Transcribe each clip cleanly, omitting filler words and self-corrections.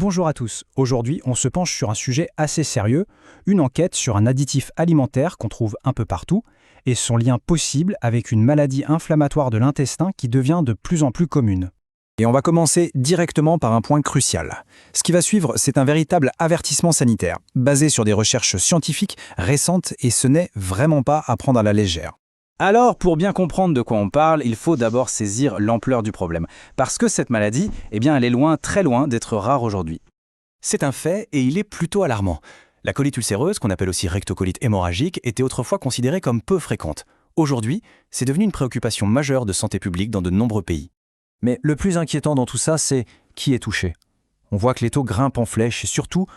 Bonjour à tous. Aujourd'hui, on se penche sur un sujet assez sérieux, une enquête sur un additif alimentaire qu'on trouve un peu partout et son lien possible avec une maladie inflammatoire de l'intestin qui devient de plus en plus commune. Et on va commencer directement par un point crucial. Ce qui va suivre, c'est un véritable avertissement sanitaire, basé sur des recherches scientifiques récentes et ce n'est vraiment pas à prendre à la légère. Alors, pour bien comprendre de quoi on parle, il faut d'abord saisir l'ampleur du problème. Parce que cette maladie, elle est loin, très loin d'être rare aujourd'hui. C'est un fait et il est plutôt alarmant. La colite ulcéreuse, qu'on appelle aussi rectocolite hémorragique, était autrefois considérée comme peu fréquente. Aujourd'hui, c'est devenu une préoccupation majeure de santé publique dans de nombreux pays. Mais le plus inquiétant dans tout ça, c'est qui est touché. On voit que les taux grimpent en flèche, et surtout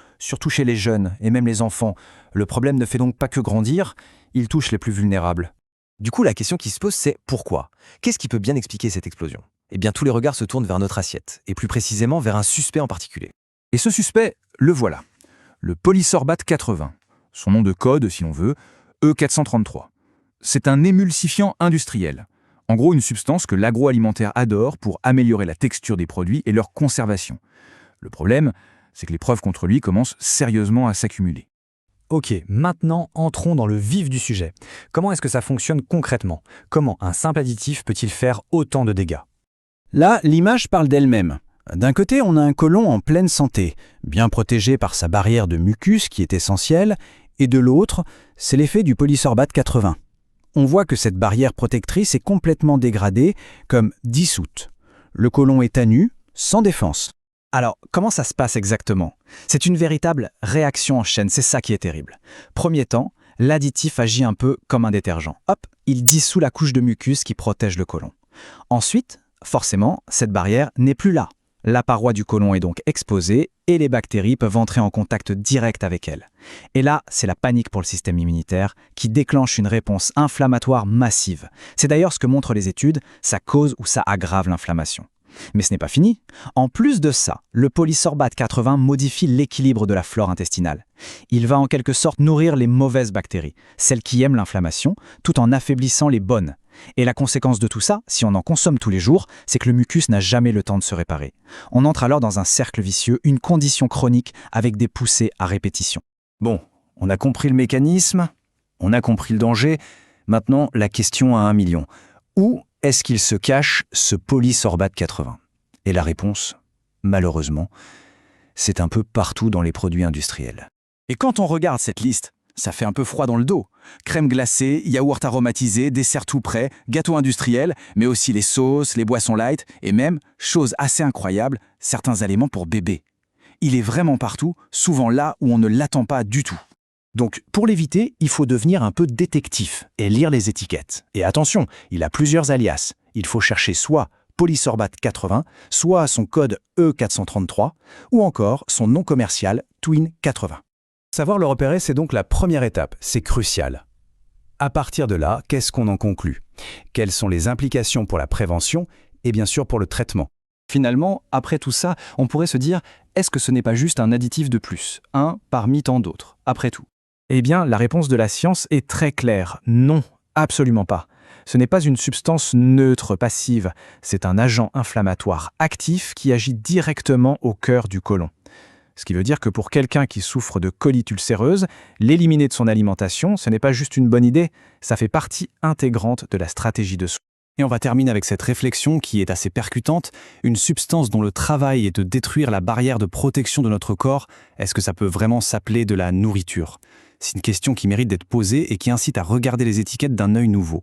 chez les jeunes et même les enfants. Le problème ne fait donc pas que grandir, il touche les plus vulnérables. Du coup, la question qui se pose, c'est pourquoi? Qu'est-ce qui peut bien expliquer cette explosion? Eh bien, tous les regards se tournent vers notre assiette, et plus précisément vers un suspect en particulier. Et ce suspect, le voilà. Le polysorbate 80. Son nom de code, si l'on veut, E433. C'est un émulsifiant industriel. En gros, une substance que l'agroalimentaire adore pour améliorer la texture des produits et leur conservation. Le problème, c'est que les preuves contre lui commencent sérieusement à s'accumuler. Ok, maintenant entrons dans le vif du sujet. Comment est-ce que ça fonctionne concrètement? Comment un simple additif peut-il faire autant de dégâts? Là, l'image parle d'elle-même. D'un côté, on a un côlon en pleine santé, bien protégé par sa barrière de mucus qui est essentielle, et de l'autre, c'est l'effet du polysorbate 80. On voit que cette barrière protectrice est complètement dégradée, comme dissoute. Le côlon est à nu, sans défense. Alors, comment ça se passe exactement? C'est une véritable réaction en chaîne, c'est ça qui est terrible. Premier temps, l'additif agit un peu comme un détergent. Hop, il dissout la couche de mucus qui protège le côlon. Ensuite, forcément, cette barrière n'est plus là. La paroi du côlon est donc exposée et les bactéries peuvent entrer en contact direct avec elle. Et là, c'est la panique pour le système immunitaire qui déclenche une réponse inflammatoire massive. C'est d'ailleurs ce que montrent les études, ça cause ou ça aggrave l'inflammation. Mais ce n'est pas fini. En plus de ça, le polysorbate 80 modifie l'équilibre de la flore intestinale. Il va en quelque sorte nourrir les mauvaises bactéries, celles qui aiment l'inflammation, tout en affaiblissant les bonnes. Et la conséquence de tout ça, si on en consomme tous les jours, c'est que le mucus n'a jamais le temps de se réparer. On entre alors dans un cercle vicieux, une condition chronique avec des poussées à répétition. Bon, on a compris le mécanisme, on a compris le danger. Maintenant, la question à 1 million. Où est-ce qu'il se cache, ce polysorbate 80? Et la réponse, malheureusement, c'est un peu partout dans les produits industriels. Et quand on regarde cette liste, ça fait un peu froid dans le dos. Crème glacée, yaourt aromatisé, dessert tout prêt, gâteaux industriels, mais aussi les sauces, les boissons light, et même, chose assez incroyable, certains aliments pour bébés. Il est vraiment partout, souvent là où on ne l'attend pas du tout. Donc, pour l'éviter, il faut devenir un peu détective et lire les étiquettes. Et attention, il a plusieurs alias. Il faut chercher soit polysorbate 80, soit son code E433, ou encore son nom commercial Twin 80. Savoir le repérer, c'est donc la première étape, c'est crucial. À partir de là, qu'est-ce qu'on en conclut? Quelles sont les implications pour la prévention et bien sûr pour le traitement? Finalement, après tout ça, on pourrait se dire, est-ce que ce n'est pas juste un additif de plus, un parmi tant d'autres, après tout? Eh bien, la réponse de la science est très claire. Non, absolument pas. Ce n'est pas une substance neutre, passive. C'est un agent inflammatoire actif qui agit directement au cœur du côlon. Ce qui veut dire que pour quelqu'un qui souffre de colite ulcéreuse, l'éliminer de son alimentation, ce n'est pas juste une bonne idée, ça fait partie intégrante de la stratégie de soins. Et on va terminer avec cette réflexion qui est assez percutante. Une substance dont le travail est de détruire la barrière de protection de notre corps, est-ce que ça peut vraiment s'appeler de la nourriture? C'est une question qui mérite d'être posée et qui incite à regarder les étiquettes d'un œil nouveau.